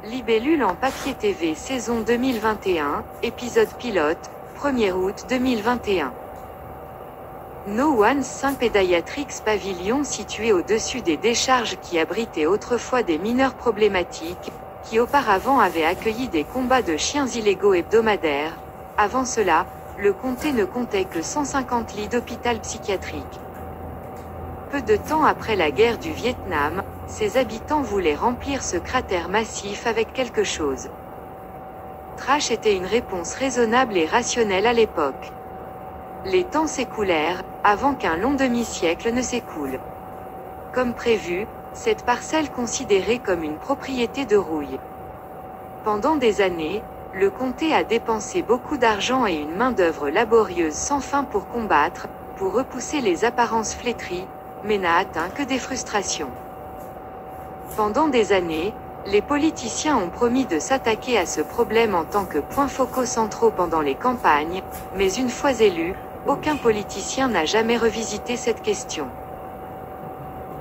Libellule en papier TV saison 2021, épisode pilote, 1er août 2021. No One's Saint-Pédiatrix pavillon situé au-dessus des décharges qui abritaient autrefois des mineurs problématiques, qui auparavant avaient accueilli des combats de chiens illégaux hebdomadaires. Avant cela, le comté ne comptait que 150 lits d'hôpital psychiatrique. Peu de temps après la guerre du Vietnam, ses habitants voulaient remplir ce cratère massif avec quelque chose. Trash était une réponse raisonnable et rationnelle à l'époque. Les temps s'écoulèrent, avant qu'un long demi-siècle ne s'écoule. Comme prévu, cette parcelle considérée comme une propriété de rouille. Pendant des années, le comté a dépensé beaucoup d'argent et une main-d'œuvre laborieuse sans fin pour combattre, pour repousser les apparences flétries, mais n'a atteint que des frustrations. Pendant des années, les politiciens ont promis de s'attaquer à ce problème en tant que points focaux centraux pendant les campagnes, mais une fois élu, aucun politicien n'a jamais revisité cette question.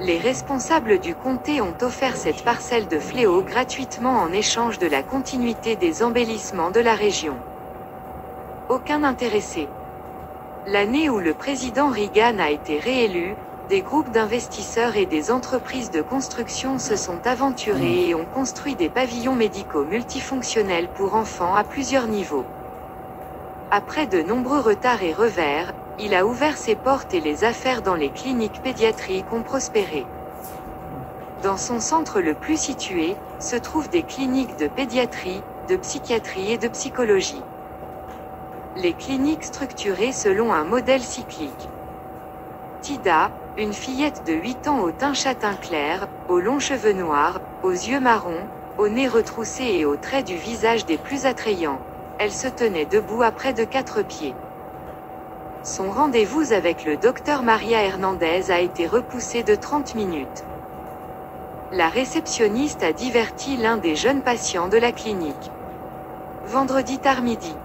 Les responsables du comté ont offert cette parcelle de fléau gratuitement en échange de la continuité des embellissements de la région. Aucun intéressé. L'année où le président Reagan a été réélu, des groupes d'investisseurs et des entreprises de construction se sont aventurés et ont construit des pavillons médicaux multifonctionnels pour enfants à plusieurs niveaux. Après de nombreux retards et revers, il a ouvert ses portes et les affaires dans les cliniques pédiatriques ont prospéré. Dans son centre le plus situé, se trouvent des cliniques de pédiatrie, de psychiatrie et de psychologie. Les cliniques structurées selon un modèle cyclique. Tida, une fillette de 8 ans au teint châtain clair, aux longs cheveux noirs, aux yeux marrons, au nez retroussé et aux traits du visage des plus attrayants. Elle se tenait debout à près de 4 pieds. Son rendez-vous avec le docteur Maria Hernandez a été repoussé de 30 minutes. La réceptionniste a diverti l'un des jeunes patients de la clinique. Vendredi tard midi.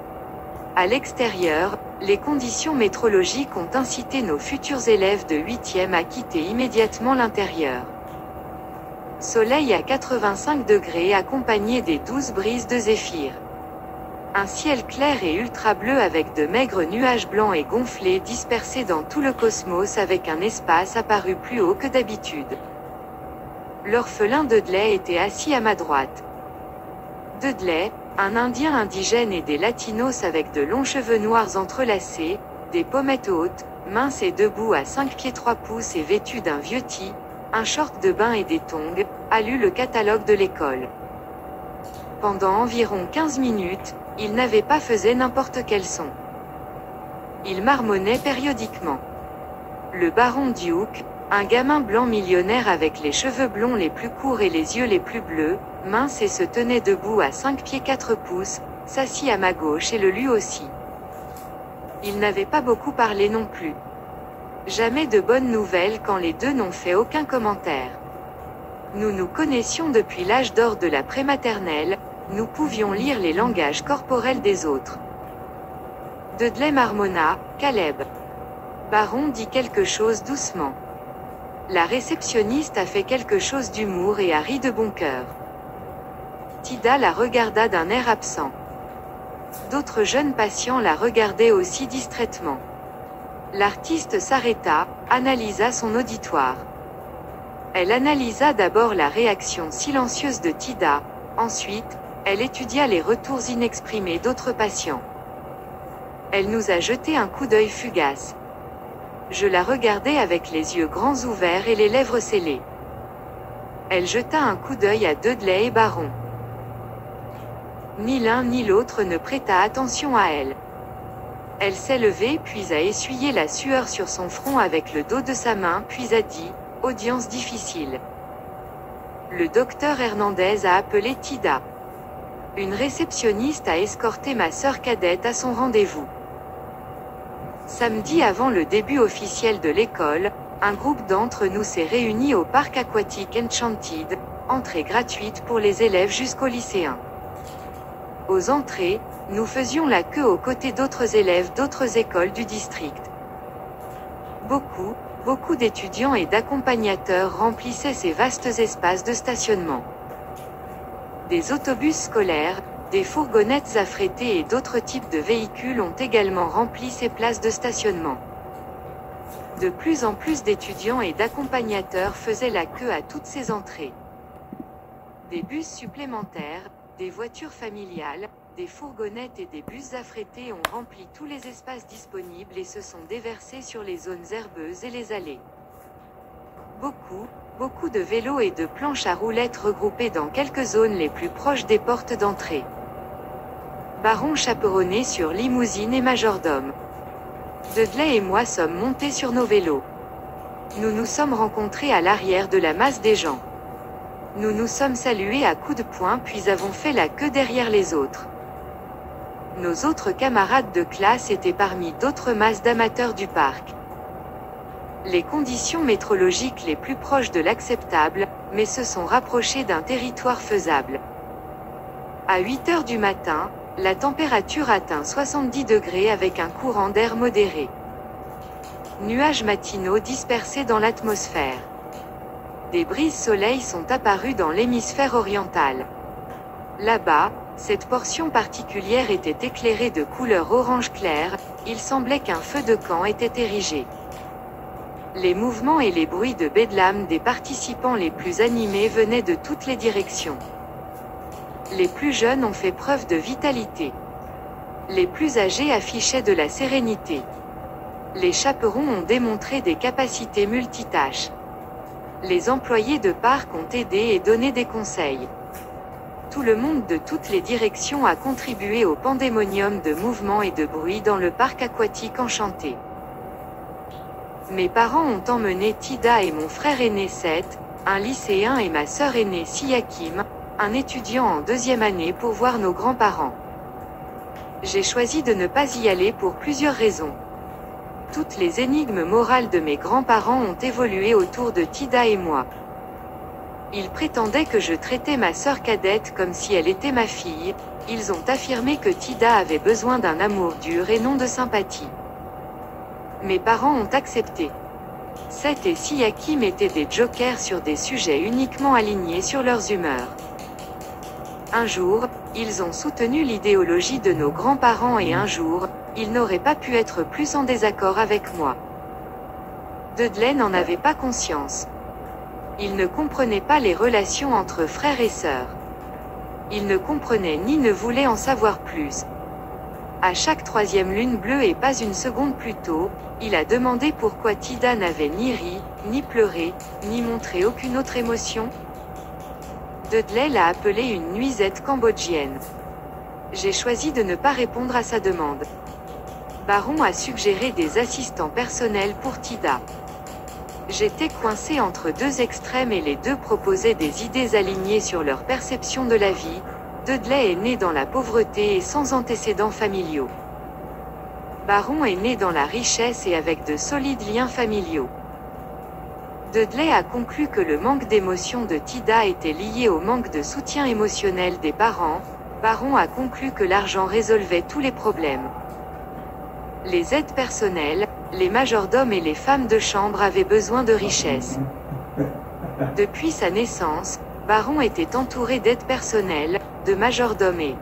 À l'extérieur, les conditions météorologiques ont incité nos futurs élèves de 8e à quitter immédiatement l'intérieur. Soleil à 85 degrés accompagné des douces brises de zéphyr. Un ciel clair et ultra bleu avec de maigres nuages blancs et gonflés dispersés dans tout le cosmos avec un espace apparu plus haut que d'habitude. L'orphelin Dudley était assis à ma droite. Dudley, un Indien indigène et des latinos avec de longs cheveux noirs entrelacés, des pommettes hautes, minces et debout à 5 pieds 3 pouces et vêtu d'un vieux tee, un short de bain et des tongs, a lu le catalogue de l'école. Pendant environ 15 minutes, il n'avait pas fait n'importe quel son. Il marmonnait périodiquement. Le baron Duke, un gamin blanc millionnaire avec les cheveux blonds les plus courts et les yeux les plus bleus, mince et se tenait debout à 5 pieds 4 pouces, s'assit à ma gauche et le lut aussi. Il n'avait pas beaucoup parlé non plus. Jamais de bonnes nouvelles quand les deux n'ont fait aucun commentaire. Nous nous connaissions depuis l'âge d'or de la prématernelle, nous pouvions lire les langages corporels des autres. Dudley marmonna, Caleb. Baron dit quelque chose doucement. La réceptionniste a fait quelque chose d'humour et a ri de bon cœur. Tida la regarda d'un air absent. D'autres jeunes patients la regardaient aussi distraitement. L'artiste s'arrêta, analysa son auditoire. Elle analysa d'abord la réaction silencieuse de Tida, ensuite, elle étudia les retours inexprimés d'autres patients. Elle nous a jeté un coup d'œil fugace. Je la regardais avec les yeux grands ouverts et les lèvres scellées. Elle jeta un coup d'œil à Dudley et Baron. Ni l'un ni l'autre ne prêta attention à elle. Elle s'est levée puis a essuyé la sueur sur son front avec le dos de sa main puis a dit, « Audience difficile ». Le docteur Hernandez a appelé Tida. Une réceptionniste a escorté ma sœur cadette à son rendez-vous. Samedi avant le début officiel de l'école, un groupe d'entre nous s'est réuni au parc aquatique Enchanted, entrée gratuite pour les élèves jusqu'aux lycéens. Aux entrées, nous faisions la queue aux côtés d'autres élèves d'autres écoles du district. Beaucoup d'étudiants et d'accompagnateurs remplissaient ces vastes espaces de stationnement. Des autobus scolaires, des fourgonnettes affrétées et d'autres types de véhicules ont également rempli ces places de stationnement. De plus en plus d'étudiants et d'accompagnateurs faisaient la queue à toutes ces entrées. Des bus supplémentaires, des voitures familiales, des fourgonnettes et des bus affrétés ont rempli tous les espaces disponibles et se sont déversés sur les zones herbeuses et les allées. Beaucoup de vélos et de planches à roulettes regroupés dans quelques zones les plus proches des portes d'entrée. Baron chaperonné sur limousine et majordome. Dudley et moi sommes montés sur nos vélos. Nous nous sommes rencontrés à l'arrière de la masse des gens. Nous nous sommes salués à coups de poing puis avons fait la queue derrière les autres. Nos autres camarades de classe étaient parmi d'autres masses d'amateurs du parc. Les conditions météorologiques les plus proches de l'acceptable, mais se sont rapprochées d'un territoire faisable. À 8 heures du matin, la température atteint 70 degrés avec un courant d'air modéré. Nuages matinaux dispersés dans l'atmosphère. Des brises soleil sont apparues dans l'hémisphère oriental. Là-bas, cette portion particulière était éclairée de couleur orange clair, il semblait qu'un feu de camp était érigé. Les mouvements et les bruits de bedlam des participants les plus animés venaient de toutes les directions. Les plus jeunes ont fait preuve de vitalité. Les plus âgés affichaient de la sérénité. Les chaperons ont démontré des capacités multitâches. Les employés de parc ont aidé et donné des conseils. Tout le monde de toutes les directions a contribué au pandémonium de mouvements et de bruit dans le parc aquatique enchanté. Mes parents ont emmené Tida et mon frère aîné Seth, un lycéen et ma sœur aînée Siakim, un étudiant en 2e année pour voir nos grands-parents. J'ai choisi de ne pas y aller pour plusieurs raisons. Toutes les énigmes morales de mes grands-parents ont évolué autour de Tida et moi. Ils prétendaient que je traitais ma sœur cadette comme si elle était ma fille, ils ont affirmé que Tida avait besoin d'un amour dur et non de sympathie. Mes parents ont accepté. Seth et Siakim étaient des jokers sur des sujets uniquement alignés sur leurs humeurs. Un jour, ils ont soutenu l'idéologie de nos grands-parents et un jour, ils n'auraient pas pu être plus en désaccord avec moi. Dudley n'en avait pas conscience. Il ne comprenait pas les relations entre frères et sœurs. Il ne comprenait ni ne voulait en savoir plus. À chaque 3e lune bleue et pas une seconde plus tôt, il a demandé pourquoi Tida n'avait ni ri, ni pleuré, ni montré aucune autre émotion. Dudley l'a appelée une nuisette cambodgienne. J'ai choisi de ne pas répondre à sa demande. Baron a suggéré des assistants personnels pour Tida. J'étais coincé entre deux extrêmes et les deux proposaient des idées alignées sur leur perception de la vie. Dudley est né dans la pauvreté et sans antécédents familiaux. Baron est né dans la richesse et avec de solides liens familiaux. Dudley a conclu que le manque d'émotion de Tida était lié au manque de soutien émotionnel des parents. Baron a conclu que l'argent résolvait tous les problèmes. Les aides personnelles, les majordomes et les femmes de chambre avaient besoin de richesse. Depuis sa naissance, Baron était entouré d'aides personnelles, de majordomes et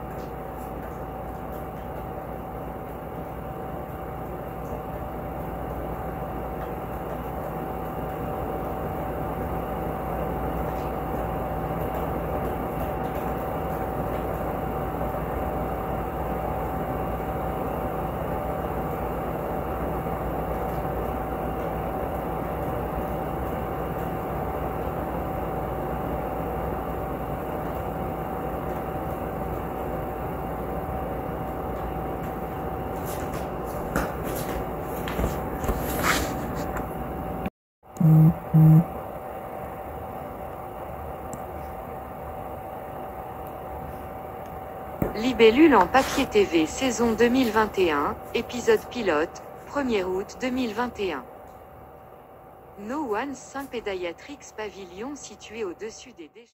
Libellule en papier TV saison 2021, épisode pilote, 1er août 2021. No One Saint Pédiatrix pavillon situé au-dessus des déchets.